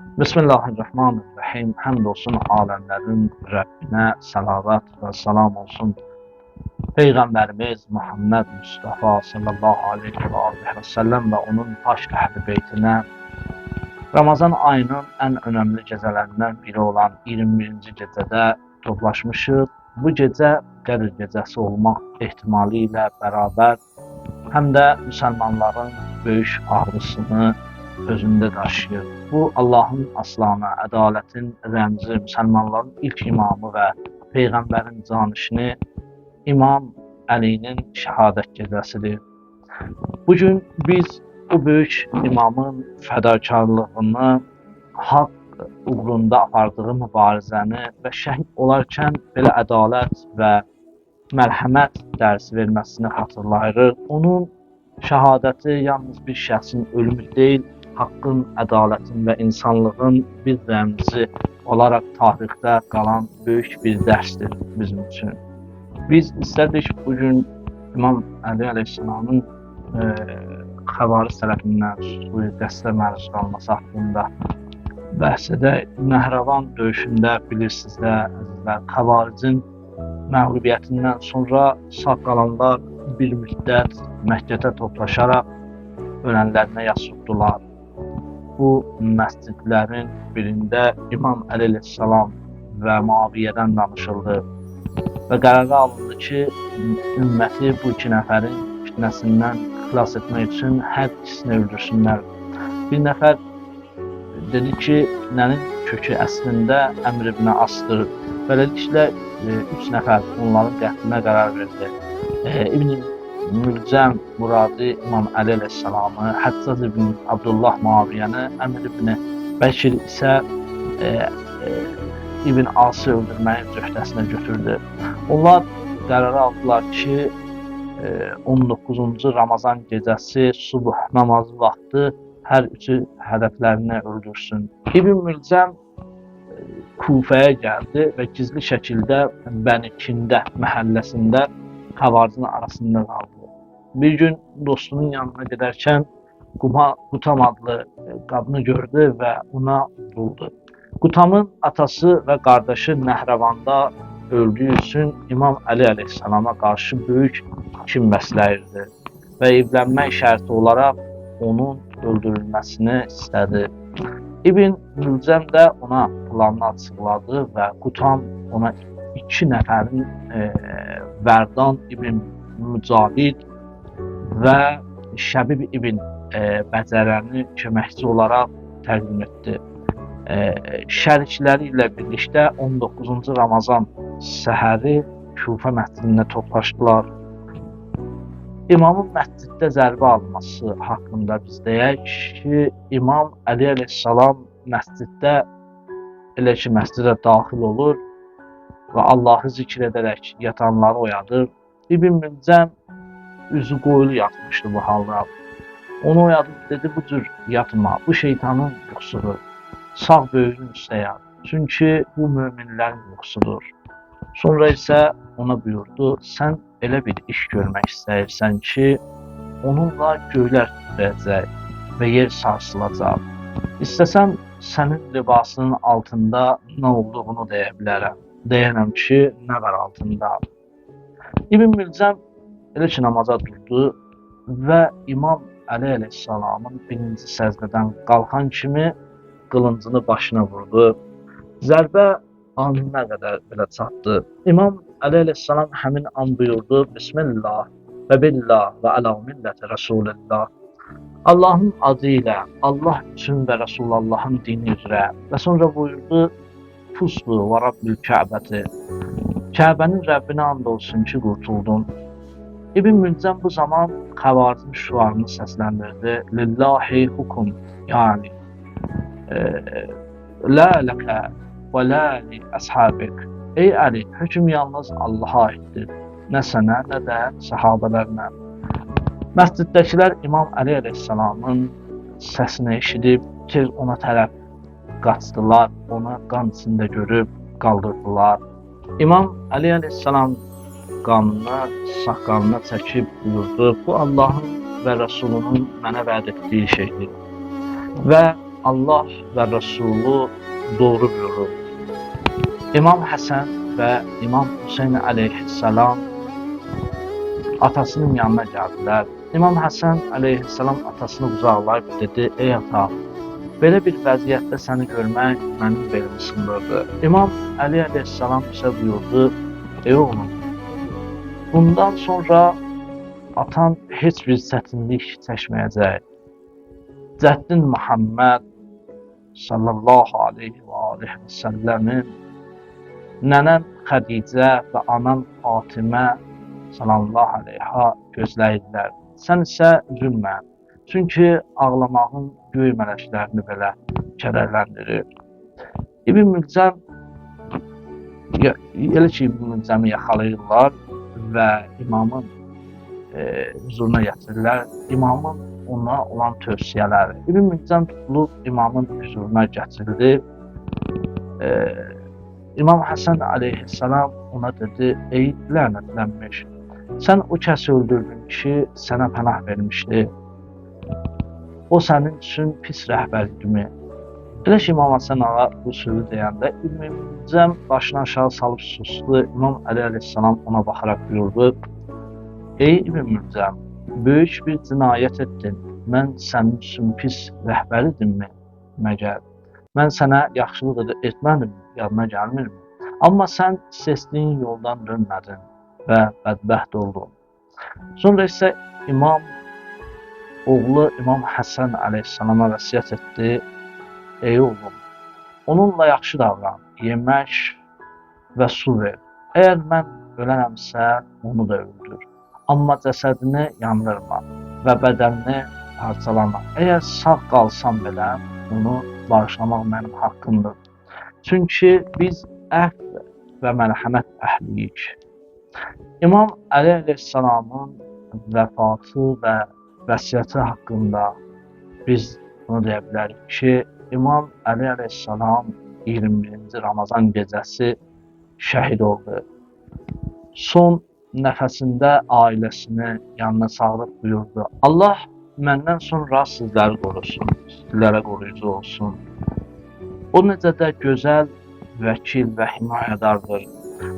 Bismillahirrahmanirrahim. Həmd olsun aləmlərin Rəbbinə, səlavat və salam olsun Peyğəmbərimiz Muhammed Mustafa sallallahu aleyhi və səlləm və onun paş əhl-i beytinə. Ramazan ayının ən önəmli gecələrindən biri olan 21-ci gecədə toplaşmışıq. Bu gecə Qədr gecəsi olmaq ehtimali ilə bərabər həm də müsəlmanların böyük ağrısını özündə daşıyır. Bu, Allahın aslanı, ədalətin rəmzi, müsəlmanların ilk imamı və Peyğəmbərin canişini İmam Əlinin şəhadət gecəsidir. Bugün biz bu böyük imamın fədakarlığını, haqq uğrunda apardığı mübarizəni və şəhid olarkən belə ədalət və mərhəmət dərsi verməsini xatırlayırıq. Onun şəhadəti yalnız bir şəxsin ölümü deyil, haqqın, ədalətin və insanlığın bir rəmzi olaraq tarixdə qalan böyük bir dərsdir bizim üçün. Biz istədik bugün İmam Əli əleyhissalamın xəvaris tərəfindən suiqəstə məruz qalması haqqında bəhs edək. Nəhravan döyüşündə bilirsiniz də, əzizlər, xəvaricin məğlubiyyətindən sonra sağ qalanlar bir müddət Məkkədə toplaşaraq ölənlərinə yas tutdular. Bu məscidlərin birində İmam Əli əleyhissalam və Muaviyyədən danışıldı və qərara alındı ki, ümməti bu iki nəfərin fitnəsindən xilas etmək üçün hər ikisini öldürsünlər. Bir nəfər dedi ki, fitnənin kökü əslində Əmr ibn Asdır. Beləliklə, 3 nəfər onların qətlinə qərar verdi. İbn Mülcəm Muradi İmam Əli əleyhissalamı, Həccaz ibn Abdullah Muaviyyəni, Əmr ibn Bəkir isə İbn Asi öldürməyin cöhdəsinə götürdü. Onlar qərar aldılar ki, 19-cu Ramazan gecəsi subuh namazı vaxtı hər üçü hədəflərini öldürsün. İbn Mülcəm Kufəyə gəldi və gizli şəkildə Bənikində məhəlləsində xəvaricin arasında qaldı. Bir gün dostunun yanına gedərkən Qutam adlı qadını gördü və ona vurdu. Qutamın atası və qardaşı Nəhravanda öldüyü üçün İmam Əli əleyhissalama qarşı böyük kin bəsləyirdi və evlənmək şərti olaraq onun öldürülməsini istədi. İbn Mülcəm də ona planını açıqladı və Qutam ona 2 nəfərin Vərdan ibn Mücahid və Şəbib ibn Bəcərəni köməkçi olaraq təqdim etdi. Şərikləri ilə birlikdə 19-cu Ramazan səhəri Kufə məscidində toplaşdılar. İmamın məsciddə zərbə alması haqqında biz deyək ki, İmam Əli əleyhissalam məsciddə elə ki, məscidə daxil olur və Allahı zikr edərək yatanları oyadır. İbn Mülcəm üzü qoyulu yatmışdı bu halda. Onu oyadıb dedi, bu cür yatma, bu şeytanın yuxusudur. Sağ böyrün üstə yat, çünki bu möminlərin yuxusudur. Sonra isə ona buyurdu, sən elə bir iş görmək istəyirsən ki, onunla göylər titrəyəcək və yer sarsılacaq. İstəsəm, sənin libasının altında nə olduğunu deyə bilərəm. Deyərəm ki, nə var altında. İbn Mülcəm elə ki, namaza durdu və İmam Əli əleyhissalamın birinci səzdədən qalxan kimi qılıncını başına vurdu. Zərbə alnına qədər belə çatdı. İmam Əli əleyhissalam həmin an buyurdu, Bismillah və billah və ələ milləti Rasulillah. Allahın adı ilə, Allah üçün və Rasullahın dini üzrə və sonra buyurdu, Fusbu və Rabbil Kəbəti. Kəbənin Rəbbinə and olsun ki, qurtuldun. İbn Mülcəm bu zaman xəvaricin şüarını səsləndirdi. Lillahi hukum, yəni Lə ləkə və lə li əshabik. Ey Əli, hökm yalnız Allaha aiddir. Nə sənə, nə də səhabələrinə. Məsciddəkilər İmam Əli əleyhissalamın səsini eşidib, tez ona tərəf qaçdılar, onu qan içində görüb qaldırdılar. İmam Əli əleyhissalam qanını saqqalına çəkib buyurdu, bu Allahın və Rəsulunun mənə vəd etdiyi şeydir. Və Allah və Rəsulu doğru buyurur. İmam Həsən və İmam Hüseyn əleyhissalam atasının yanına gəldilər. İmam Həsən əleyhissalam atasını qucaqlayıb dedi: "Ey ata, belə bir vəziyyətdə səni görmək mənim belimi sındırdı." İmam Əli əleyhissalam isə buyurdu: "Ey oğlum, bundan sonra atan heç bir çətinlik çəkməyəcək. Cəddin Muhammed sallallahu aleyhi və aleyhi və səlləmin, nənən Xədicə və anan Fatimə sallallahu aleyha gözləyirlər. Sən isə üzülmə. Çünki ağlamağın göy mələklərini belə kədərləndirir." İbn Mülcəm, elə ki İbn Mülcəmi yaxalayırlar və imamın huzuruna gətirirlər. İmamın ona olan tövsiyələri. İbn Mülcəm tutulub imamın huzuruna gətirildi. İmam Həsən əleyhissalam ona dedi: "Ey lənətlənmiş, sən o kəsi öldürdün ki, sənə pənah vermişdi. O sənin üçün pis rəhbər kimi." Elə ki İmam Həsən ağa bu sözü deyəndə İbn Mülcəm başını aşağı salıb susdu. İmam Əli əleyhissalam ona baxaraq buyurdu: "Ey İbn Mülcəm, böyük bir cinayət etdin. Mən sənin üçün pis rəhbər idimmi məgər? Mən sənə yaxşılıq etmədim, yadına gəlmirmi? Amma sən seçdiyin yoldan dönmədin və bədbəxt oldun." Sonra isə oğlu İmam Həsən əleyhissalama vəsiyyət etdi: "Ey oğlum, onunla yaxşı davran, yemək və su ver. Əgər mən ölənəmsə, onu da öldür. Amma cəsədini yandırma və bədənini parçalama. Əgər sağ qalsam belə, onu bağışlamaq mənim haqqımdır. Çünki biz əfv və mərhəmət əhliyik." İmam Əli əleyhissalamın vəfatı və vəsiyyəti haqqında biz bunu deyə bilərik ki, İmam Əli əleyhissalam 21-ci Ramazan gecəsi şəhid oldu. Son nəfəsində ailəsini yanına çağırıb buyurdu: "Allah məndən sonra sizləri qorusun, sizlərə qoruyucu olsun. O necə də gözəl vəkil və himayədardır."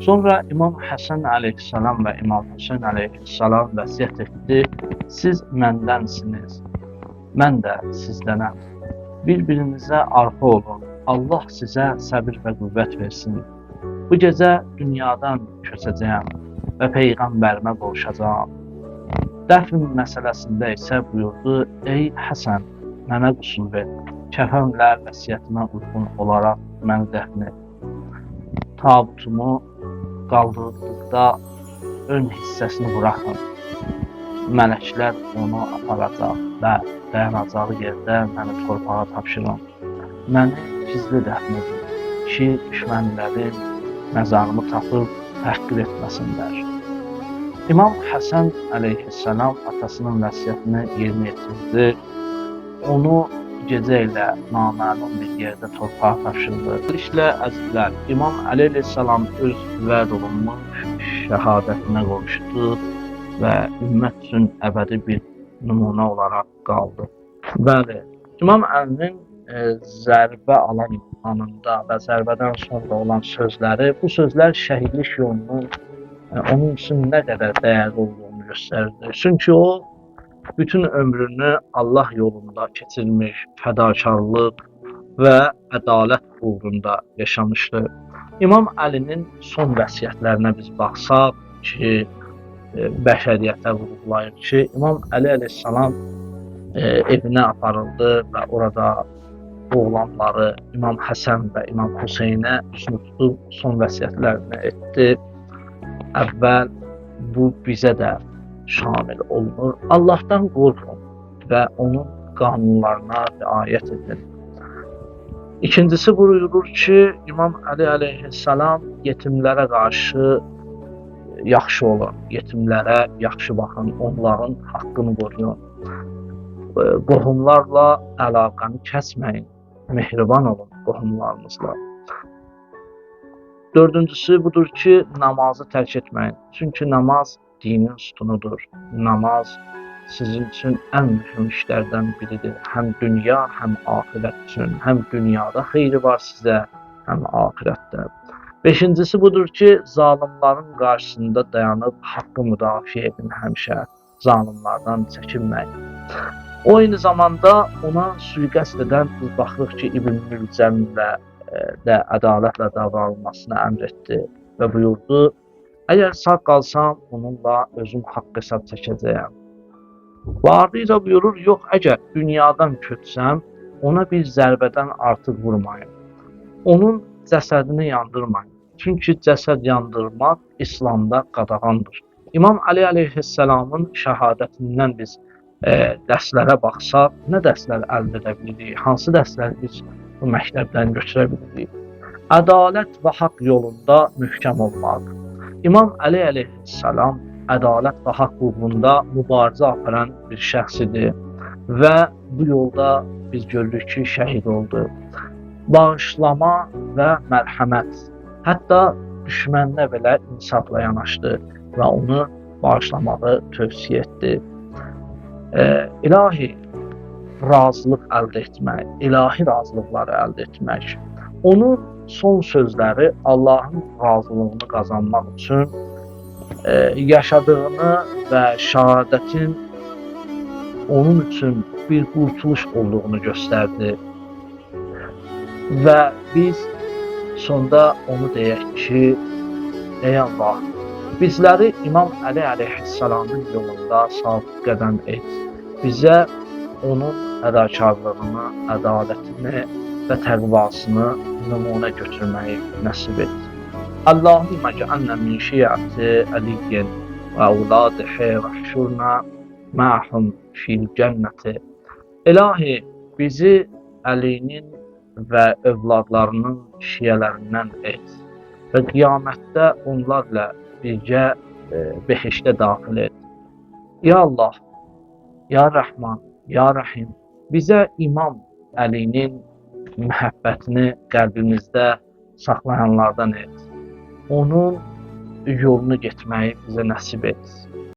Sonra İmam Həsən əleyhissalam və İmam Hüseyn əleyhissalam vəsiyyət etdi: "Siz məndənsiniz, mən də sizdənəm. Bir-birinizə arxa olun. Allah sizə səbir və qüvvət versin. Bu gecə dünyadan köçəcəyəm və Peyğəmbərimə qovuşacağam." Dəfn məsələsində isə buyurdu: "Ey Həsən, mənə qüsul ver. Kəfənlə vəsiyyətimə uyğun olaraq məni dəfn et. Tabutumu qaldırdıqda ön hissəsini buraxın. Mələklər onu aparacaq və dayanacağı yerdə məni torpağa tapşırın. Məni gizli dəfn edin ki, düşmənlərim məzarımı tapıb təhqir etməsinlər." İmam Həsən əleyhissalam atasının vəsiyyətini yerinə yetirdi. Onu gecə ilə naməlum bir yerdə torpağa tapşırdı. Beləliklə, əzizlər, İmam Əli əleyhissalam öz vəd olunmuş şəhadətinə qovuşdu və ümmət üçün əbədi bir nümunə olaraq qaldı. Bəli, İmam Əlinin zərbə alan anında və zərbədən sonra olan sözləri, bu sözlər şəhidlik yolunun onun üçün nə qədər dəyərli olduğunu göstərirdi. Çünki o, bütün ömrünü Allah yolunda keçirmiş, fədakarlıq və ədalət uğrunda yaşamışdı. İmam Əlinin son vəsiyyətlərinə biz baxsaq ki, bəşəriyyətə vurğulayır ki, İmam Əli əleyhissalam evinə aparıldı və orada oğlanları İmam Həsən və İmam Hüseynə üzünü tutub son vəsiyyətlərini etdi. Əvvəl bu bizə də şamil olunur. Allahdan qorxun və onun qanunlarına riayət edin. İkincisi buyurur ki, İmam Əli əleyhissalam yetimlərə qarşı yaxşı olun, yetimlərə yaxşı baxın, onların haqqını qoruyun. Qohumlarla əlaqəni kəsməyin, mehriban olun qohumlarınızla. Dördüncüsü budur ki, namazı tərk etməyin. Çünki namaz dinin sütunudur. Namaz sizin üçün ən mühüm işlərdən biridir. Həm dünya, həm axirət üçün. Həm dünyada xeyri var sizə, həm axirətdə. Beşincisi budur ki, zalimların qarşısında dayanıb haqqı müdafiə edin həmişə. Zalimlardan çəkinməyin. O eyni zamanda ona sui-qəsd edən biz baxırıq ki, İbn Mülcəmlə də ədalətlə davranılmasını əmr etdi və buyurdu, əgər sağ qalsam, onunla özüm haqq hesab çəkəcəyəm. Və ardınca buyurur, yox, əgər dünyadan köçsəm, ona bir zərbədən artıq vurmayın. Onun cəsədini yandırmayın. Çünki cəsəd yandırmaq İslamda qadağandır. İmam Ali əleyhissalamın şəhadətindən biz dərslərə baxsaq, nə dərslər əldə edə bilirik, hansı dərsləri biz bu məktəbdən götürə bilirik? Ədalət və haqq yolunda möhkəm olmaq. İmam Ali əleyhissalam ədalət və haqq uğrunda mübarizə aparan bir şəxs idi və bu yolda biz görürük ki, şəhid oldu. Bağışlama və mərhəmət, hətta düşməninə belə insafla yanaşdı və onu bağışlamağı tövsiyə etdi. İlahi razılıq əldə etmək, ilahi razılıqları əldə etmək, onun son sözləri Allahın razılığını qazanmaq üçün yaşadığını və şəhadətin onun üçün bir qurtuluş olduğunu göstərdi. Və biz sonda onu deyək ki, ey Allah, bizləri İmam Əli əleyhissalamın yolunda sabit qədəm et. Bizə onun fədakarlığını, ədalətini və təqvasını nümunə götürməyi nəsib et. Allahümmə cəalnə min şiyyəti Əliyyin və əvladihi və hşurna ma'hum fil cənnəti. İlahi, bizi Əlinin və övladlarının şiyələrindən et və qiyamətdə onlarla birgə behişdə daxil et. Ya Allah, Ya Rəhman, Ya Rəhim, bizə İmam Əlinin məhəbbətini qəlbimizdə saxlayanlardan et. Onun yolunu getməyi bizə nəsib et.